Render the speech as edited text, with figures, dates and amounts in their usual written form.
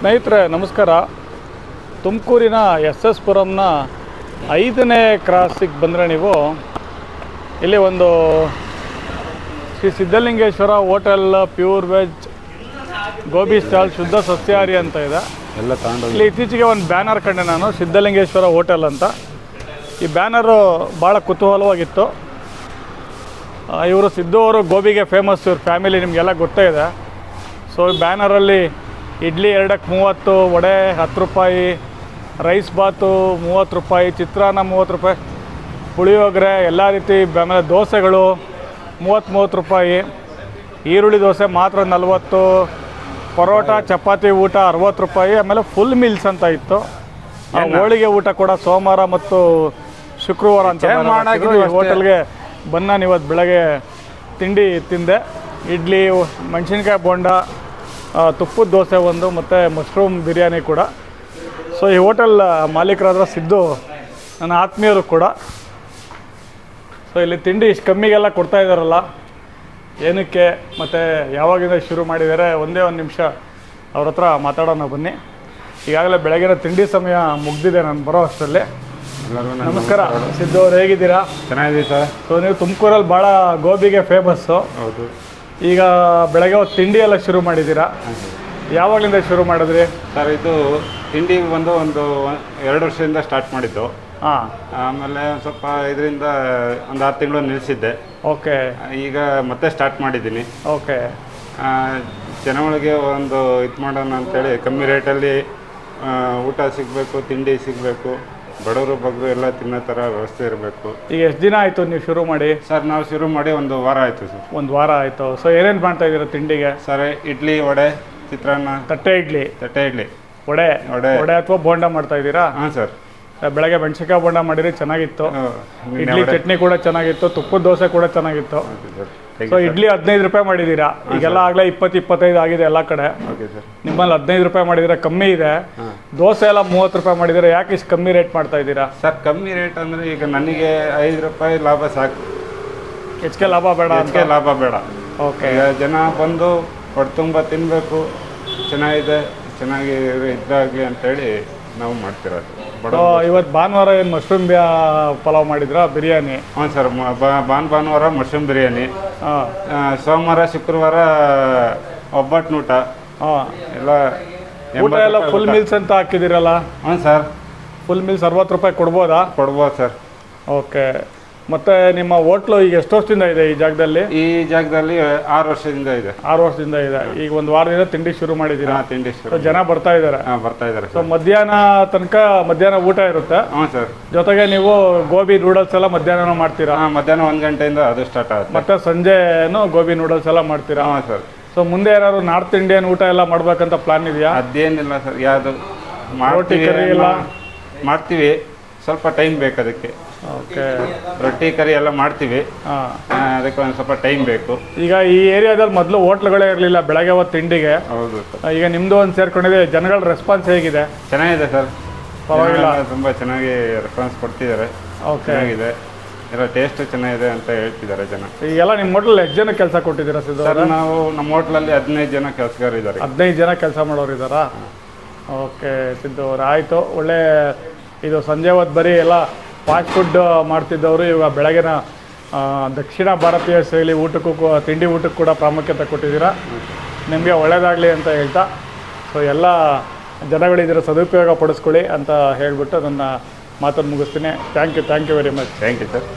ಸ್ನೇಹಿತರೆ ನಮಸ್ಕಾರ. ತುಮಕೂರಿನ ಎಸ್ ಎಸ್ ಪುರಂನ 5ನೇ ಕ್ರಾಸಿಗೆ ಬಂದರೆ ನೀವು ಇಲ್ಲಿ ಒಂದು Shri Siddhalingeshwara hotel pure veg gobi stall ಶುದ್ಧ ಸಸ್ಯಾಹಾರಿ ಅಂತ ಇದೆ. ಎಲ್ಲ ತಗೊಂಡು ಇಲ್ಲಿ ಇತ್ತೀಚೆಗೆ ಒಂದು ಬ್ಯಾನರ್ ಕಂಡೆ ನಾನು, ಸಿದ್ಧಲಿಂಗೇಶ್ವರ ಹೋಟೆಲ್ ಅಂತ. ಈ ಬ್ಯಾನರು ಭಾಳ ಕುತೂಹಲವಾಗಿತ್ತು. ಇವರು ಸಿದ್ದು ಅವರು ಗೋಬಿಗೆ ಫೇಮಸ್, ಇವ್ರ ಫ್ಯಾಮಿಲಿ ನಿಮಗೆಲ್ಲ ಗೊತ್ತೇ ಇದೆ. ಸೊ ಈ ಬ್ಯಾನರಲ್ಲಿ ಇಡ್ಲಿ 2ಕ್ಕೆ 30, ವಡೆ 10 ರೂಪಾಯಿ, ರೈಸ್ ಬಾತು 30 ರೂಪಾಯಿ, ಚಿತ್ರಾನ್ನ 30 ರೂಪಾಯಿ, ಪುಳಿಯೋಗರೆ ಎಲ್ಲ ರೀತಿ, ಆಮೇಲೆ ದೋಸೆಗಳು 30 ರೂಪಾಯಿ, ಈರುಳ್ಳಿ ದೋಸೆ ಮಾತ್ರ 40, ಪರೋಟ ಚಪಾತಿ ಊಟ 60 ರೂಪಾಯಿ, ಆಮೇಲೆ ಫುಲ್ ಮೀಲ್ಸ್ ಅಂತ ಇತ್ತು. ಹೋಳಿಗೆ ಊಟ ಕೂಡ ಸೋಮವಾರ ಮತ್ತು ಶುಕ್ರವಾರ ಅಂತ ಈ ಹೋಟೆಲ್ಗೆ ನಾನು ಇವತ್ತು ಬೆಳಗ್ಗೆ ತಿಂಡಿ ತಿಂದೆ. ಇಡ್ಲಿ, ಮೆಣಸಿನ್ಕಾಯಿ ಬೋಂಡ, ತುಪ್ಪದ ದೋಸೆ ಒಂದು, ಮತ್ತು ಮಶ್ರೂಮ್ ಬಿರಿಯಾನಿ ಕೂಡ. ಸೊ ಈ ಹೋಟೆಲ್ ಮಾಲೀಕರಾದ ಸಿದ್ದು ನನ್ನ ಆತ್ಮೀಯರು ಕೂಡ. ಸೊ ಇಲ್ಲಿ ತಿಂಡಿ ಇಷ್ಟು ಕಮ್ಮಿಗೆಲ್ಲ ಕೊಡ್ತಾ ಇದ್ದಾರಲ್ಲ, ಏನಕ್ಕೆ ಮತ್ತು ಯಾವಾಗಿಂದ ಶುರು ಮಾಡಿದ್ದಾರೆ, ಒಂದೇ ಒಂದು ನಿಮಿಷ ಅವ್ರ ಹತ್ರ ಮಾತಾಡೋಣ ಬನ್ನಿ. ಈಗಾಗಲೇ ಬೆಳಗಿನ ತಿಂಡಿ ಸಮಯ ಮುಗ್ದಿದೆ ನಾನು ಬರೋ ಅಷ್ಟರಲ್ಲಿ. ನಮಸ್ಕಾರ ಸಿದ್ದು ಅವ್ರು, ಹೇಗಿದ್ದೀರಾ? ಚೆನ್ನಾಗಿದೆ ಸರ್. ಸೊ ನೀವು ತುಮಕೂರಲ್ಲಿ ಭಾಳ ಗೋಬಿಗೆ ಫೇಮಸ್ಸು. ಹೌದು. ಈಗ ಬೆಳಗ್ಗೆ ಹೊತ್ತು ತಿಂಡಿ ಎಲ್ಲ ಶುರು ಮಾಡಿದ್ದೀರಾ, ಯಾವಾಗಲಿಂದ ಶುರು ಮಾಡಿದ್ರಿ ಸರ್? ಇದು ತಿಂಡಿ ಒಂದು 2 ವರ್ಷದಿಂದ ಸ್ಟಾರ್ಟ್ ಮಾಡಿದ್ದು. ಹಾಂ. ಆಮೇಲೆ ಸ್ವಲ್ಪ ಇದರಿಂದ ಒಂದು 6 ತಿಂಗಳು ನಿಲ್ಲಿಸಿದ್ದೆ. ಓಕೆ. ಈಗ ಮತ್ತೆ ಸ್ಟಾರ್ಟ್ ಮಾಡಿದ್ದೀನಿ. ಓಕೆ. ಜನಗಳಿಗೆ ಒಂದು ಇದು ಮಾಡೋಣ ಅಂತೇಳಿ ಕಮ್ಮಿ ರೇಟಲ್ಲಿ ಊಟ ಸಿಗಬೇಕು, ತಿಂಡಿ ಸಿಗಬೇಕು, ಬಡವರು ಬಗ್ಗರು ಎಲ್ಲ ತಿನ್ನೋ ಥರ ವ್ಯವಸ್ಥೆ ಇರಬೇಕು. ಈಗ ಎಷ್ಟು ದಿನ ಆಯಿತು ನೀವು ಶುರು ಮಾಡಿ? ಸರ್ ನಾವು ಶುರು ಮಾಡಿ 1 ವಾರ ಆಯಿತು ಸರ್. 1 ವಾರ ಆಯಿತು. ಸೊ ಏನೇನು ಮಾಡ್ತಾ ಇದ್ದೀರಾ ತಿಂಡಿಗೆ? ಸರ್ ಇಡ್ಲಿ, ವಡೆ, ಚಿತ್ರಾನ್ನ, ತಟ್ಟೆ ಇಡ್ಲಿ, ವಡೆ ಅಥವಾ ಬೋಂಡ ಮಾಡ್ತಾ ಇದ್ದೀರಾ? ಹಾಂ ಸರ್. ಬೆಳಗ್ಗೆ ಮೆಣಸಿನ್ಕಾಯಿ ಬೋಂಡ ಮಾಡಿರಿ, ಚೆನ್ನಾಗಿತ್ತು. ಇಡ್ಲಿ ಚಟ್ನಿ ಕೂಡ ಚೆನ್ನಾಗಿತ್ತು, ತುಪ್ಪದ ದೋಸೆ ಕೂಡ ಚೆನ್ನಾಗಿತ್ತು. ಸೊ ಇಡ್ಲಿ 15 ರೂಪಾಯಿ ಮಾಡಿದ್ದೀರಾ, ಈಗೆಲ್ಲ ಆಗಲೇ 20-25 ಆಗಿದೆ ಎಲ್ಲ ಕಡೆ. ನಿಮ್ಮಲ್ಲಿ 15 ರೂಪಾಯಿ ಮಾಡಿದ್ರೆ ಕಮ್ಮಿ ಇದೆ. ದೋಸೆ ಎಲ್ಲ 30 ರೂಪಾಯಿ ಮಾಡಿದ್ರೆ, ಯಾಕೆ ಇಷ್ಟು ಕಮ್ಮಿ ರೇಟ್ ಮಾಡ್ತಾ ಇದ್ದೀರಾ? ಸರ್ ಕಮ್ಮಿ ರೇಟ್ ಅಂದರೆ ಈಗ ನನಗೆ 5 ರೂಪಾಯಿ ಲಾಭ ಸಾಕು, ಹೆಚ್ಚಿಗೆ ಲಾಭ ಬೇಡ. ಹೆಚ್ಚಿಗೆ ಲಾಭ ಬೇಡ. ಓಕೆ. ಜನ ಬಂದು ಹೊಟ್ಟೆ ತುಂಬ ತಿನ್ನಬೇಕು, ಚೆನ್ನಾಗಿ ಇದ್ದಾಗಲಿ ಅಂತೇಳಿ ನಾವು ಮಾಡ್ತಿರೋದು. ಇವತ್ತು ಭಾನುವಾರ ಏನು ಮಶ್ರೂಮ್ ಪಲಾವ್ ಮಾಡಿದ್ರಾ, ಬಿರಿಯಾನಿ? ಹ್ಞೂ ಸರ್. ಭಾನುವಾರ ಮಶ್ರೂಮ್ ಬಿರಿಯಾನಿ, ಸೋಮವಾರ ಶುಕ್ರವಾರ ಒಬ್ಬಟ್ಟು ಊಟ. ಹಾಂ. ಎಲ್ಲ ಊಟ ಎಲ್ಲ ಫುಲ್ ಮೀಲ್ಸ್ ಅಂತ ಹಾಕಿದ್ದೀರಲ್ಲ? ಹ್ಞೂ ಸರ್. ಫುಲ್ ಮೀಲ್ಸ್ 60 ರೂಪಾಯಿ ಕೊಡ್ಬೋದಾ? ಕೊಡ್ಬೋದು ಸರ್. ಓಕೆ. ಮತ್ತು ನಿಮ್ಮ ಹೋಟ್ಲು ಈಗ ಎಷ್ಟು ವರ್ಷದಿಂದ ಇದೆ ಈ ಜಾಗದಲ್ಲಿ? ಈ ಜಾಗದಲ್ಲಿ 6 ವರ್ಷದಿಂದ ಇದೆ. 6 ವರ್ಷದಿಂದ ಇದೆ. ಈಗ 1 ವಾರದಿಂದ ತಿಂಡಿ ಶುರು ಮಾಡಿದ್ದೀರಾ? ತಿಂಡಿ ಶುರು. ಜನ ಬರ್ತಾ ಇದ್ದಾರೆ? ಹಾಂ, ಬರ್ತಾ ಇದ್ದಾರೆ. ಸೊ ಮಧ್ಯಾಹ್ನ ಊಟ ಇರುತ್ತೆ? ಹ್ಞೂ ಸರ್. ಜೊತೆಗೆ ನೀವು ಗೋಬಿ ನೂಡಲ್ಸ್ ಎಲ್ಲ ಮಧ್ಯಾಹ್ನ ಮಾಡ್ತೀರಾ? ಹಾಂ, ಮಧ್ಯಾಹ್ನ 1 ಗಂಟೆಯಿಂದ ಅದು ಸ್ಟಾರ್ಟ್ ಆಗುತ್ತೆ. ಮತ್ತೆ ಸಂಜೆನೂ ಗೋಬಿ ನೂಡಲ್ಸ್ ಎಲ್ಲ ಮಾಡ್ತೀರಾ? ಹಾಂ ಸರ್. ಸೊ ಮುಂದೆ ಏನಾದ್ರು ನಾರ್ತ್ ಇಂಡಿಯನ್ ಊಟ ಎಲ್ಲ ಮಾಡ್ಬೇಕಂತ ಪ್ಲಾನ್ ಇದೆಯಾ? ಅದೇನಿಲ್ಲ ಸರ್, ಯಾವುದು ರೊಟ್ಟಿ ಕರಿ ಎಲ್ಲ ಮಾಡ್ತೀವಿ, ಸ್ವಲ್ಪ ಟೈಮ್ ಬೇಕು ಅದಕ್ಕೆ. ಓಕೆ. ರೊಟ್ಟಿ ಕರಿ ಎಲ್ಲ ಮಾಡ್ತೀವಿ. ಹಾಂ. ಅದಕ್ಕೆ ಒಂದು ಸ್ವಲ್ಪ ಟೈಮ್ ಬೇಕು. ಈಗ ಈ ಏರಿಯಾದಲ್ಲಿ ಮೊದಲು ಹೋಟ್ಲುಗಳೇ ಇರಲಿಲ್ಲ ಬೆಳಗ್ಗೆ ಹೊತ್ತು ತಿಂಡಿಗೆ. ಹೌದು. ಈಗ ನಿಮ್ಮದು ಒಂದು ಸೇರ್ಕೊಂಡಿದೆ. ಜನಗಳ ರೆಸ್ಪಾನ್ಸ್ ಹೇಗಿದೆ? ಚೆನ್ನಾಗಿದೆ ಸರ್, ಪರವಾಗಿಲ್ಲ, ತುಂಬ ಚೆನ್ನಾಗಿ ರೆಸ್ಪಾನ್ಸ್ ಕೊಡ್ತಿದ್ದಾರೆ. ಓಕೆ. ಚೆನ್ನಾಗಿದೆ, ಎಲ್ಲ ಟೇಸ್ಟ್ ಚೆನ್ನಾಗಿದೆ ಅಂತ ಹೇಳ್ತಿದ್ದಾರೆ ಜನ. ಈಗೆಲ್ಲ ನಿಮ್ಮ ಹೋಟ್ಲಲ್ಲಿ ಎಷ್ಟು ಜನ ಕೆಲಸ ಕೊಟ್ಟಿದ್ದೀರಾ ಸಿದ್ದು? ಸರ್ ನಾವು ನಮ್ಮ ಹೋಟ್ಲಲ್ಲಿ 15 ಜನ ಕೆಲಸಗಾರರು ಇದ್ದಾರೆ. 15 ಜನ ಕೆಲಸ ಮಾಡೋರು ಇದ್ದಾರಾ? ಓಕೆ ಸಿದ್ದು ಅವ್ರು, ಆಯಿತು. ಒಳ್ಳೆ ಇದು ಸಂಜೆ ಹೊತ್ತು ಬರೀ ಎಲ್ಲ ಫಾಸ್ಟ್ ಫುಡ್ ಮಾಡ್ತಿದ್ದವರು ಇವಾಗ ಬೆಳಗಿನ ದಕ್ಷಿಣ ಭಾರತೀಯ ಶೈಲಿ ಊಟಕ್ಕೂ ತಿಂಡಿ ಊಟಕ್ಕೆ ಕೂಡ ಪ್ರಾಮುಖ್ಯತೆ ಕೊಟ್ಟಿದ್ದೀರಾ. ನಿಮಗೆ ಒಳ್ಳೆಯದಾಗಲಿ ಅಂತ ಹೇಳ್ತಾ, ಸೊ ಎಲ್ಲ ಜನಗಳಿದ್ದೀರ ಸದುಪಯೋಗ ಪಡಿಸ್ಕೊಳ್ಳಿ ಅಂತ ಹೇಳಿಬಿಟ್ಟು ನನ್ನ ಮಾತನ್ನು ಮುಗಿಸ್ತೀನಿ. Thank you very much. Thank you sir.